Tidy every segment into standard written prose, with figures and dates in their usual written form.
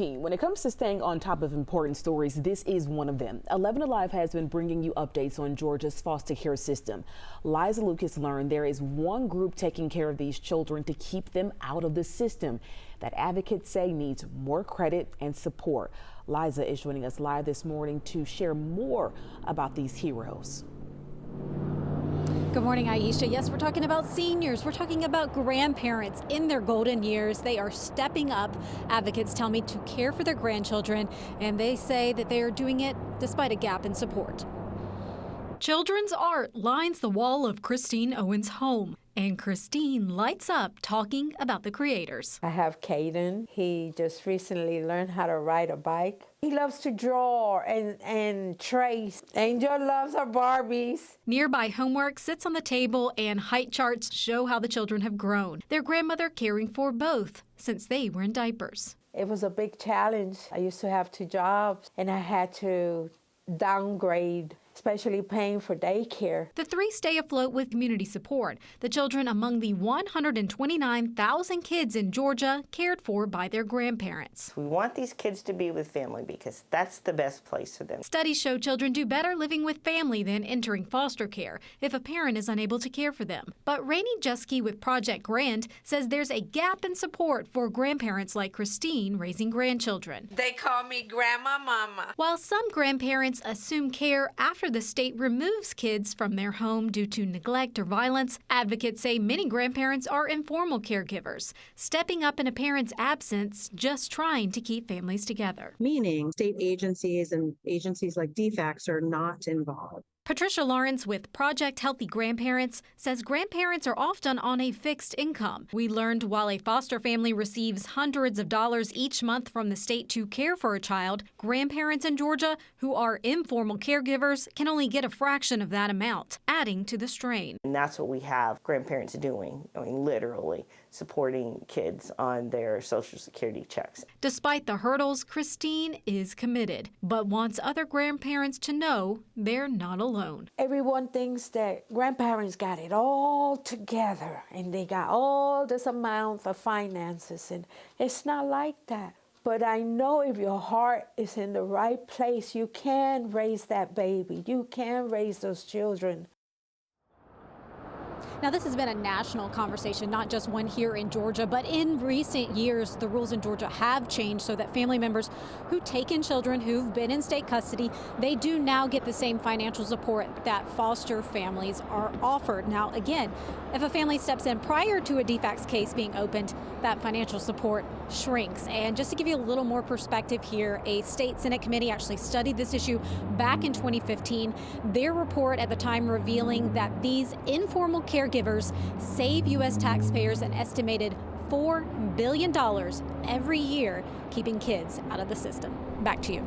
When it comes to staying on top of important stories, this is one of them. 11 Alive has been bringing you updates on Georgia's foster care system. Liza Lucas learned there is one group taking care of these children to keep them out of the system that advocates say needs more credit and support. Liza is joining us live this morning to share more about these heroes. Good morning, Aisha. Yes, we're talking about seniors. We're talking about grandparents in their golden years. They are stepping up, advocates tell me, to care for their grandchildren, and they say that they are doing it despite a gap in support. Children's art lines the wall of Christine Owen's home, and Christine lights up talking about the creators. I have Caden. He just recently learned how to ride a bike. He loves to draw and trace. Angel loves her Barbies. Nearby homework sits on the table, and height charts show how the children have grown. Their grandmother caring for both since they were in diapers. It was a big challenge. I used to have 2 jobs, and I had to downgrade, especially paying for daycare. The 3 stay afloat with community support. The children among the 129,000 kids in Georgia cared for by their grandparents. We want these kids to be with family because that's the best place for them. Studies show children do better living with family than entering foster care if a parent is unable to care for them. But Rainey Jeske with Project Grand says there's a gap in support for grandparents like Christine raising grandchildren. They call me Grandma Mama. While some grandparents assume care after the state removes kids from their home due to neglect or violence, advocates say many grandparents are informal caregivers, stepping up in a parent's absence, just trying to keep families together. Meaning state agencies and agencies like DFACS are not involved. Patricia Lawrence with Project Healthy Grandparents says grandparents are often on a fixed income. We learned while a foster family receives hundreds of dollars each month from the state to care for a child, grandparents in Georgia who are informal caregivers can only get a fraction of that amount, adding to the strain. And that's what we have grandparents doing, I mean, literally supporting kids on their Social Security checks. Despite the hurdles, Christine is committed, but wants other grandparents to know they're not alone. Everyone thinks that grandparents got it all together and they got all this amount of finances, and it's not like that. But I know if your heart is in the right place, you can raise that baby. You can raise those children. Now, this has been a national conversation, not just one here in Georgia, but in recent years, the rules in Georgia have changed so that family members who take in children who've been in state custody, they do now get the same financial support that foster families are offered. Now, again, if a family steps in prior to a DFACS case being opened, that financial support shrinks. And just to give you a little more perspective here, a state Senate committee actually studied this issue back in 2015. Their report at the time revealing that these informal caregivers save U.S. taxpayers an estimated $4 billion every year, keeping kids out of the system. Back to you.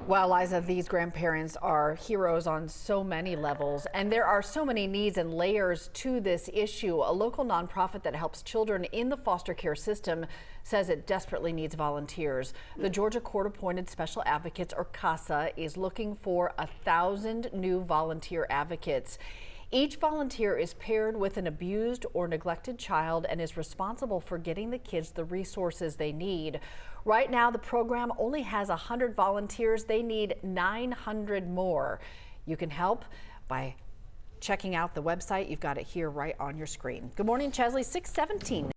Well, Liza, these grandparents are heroes on so many levels, and there are so many needs and layers to this issue. A local nonprofit that helps children in the foster care system says it desperately needs volunteers. The Georgia Court-Appointed Special Advocates, or CASA, is looking for 1,000 new volunteer advocates. Each volunteer is paired with an abused or neglected child and is responsible for getting the kids the resources they need. Right now, the program only has 100 volunteers. They need 900 more. You can help by checking out the website. You've got it here right on your screen. Good morning, Chesley. 6:17.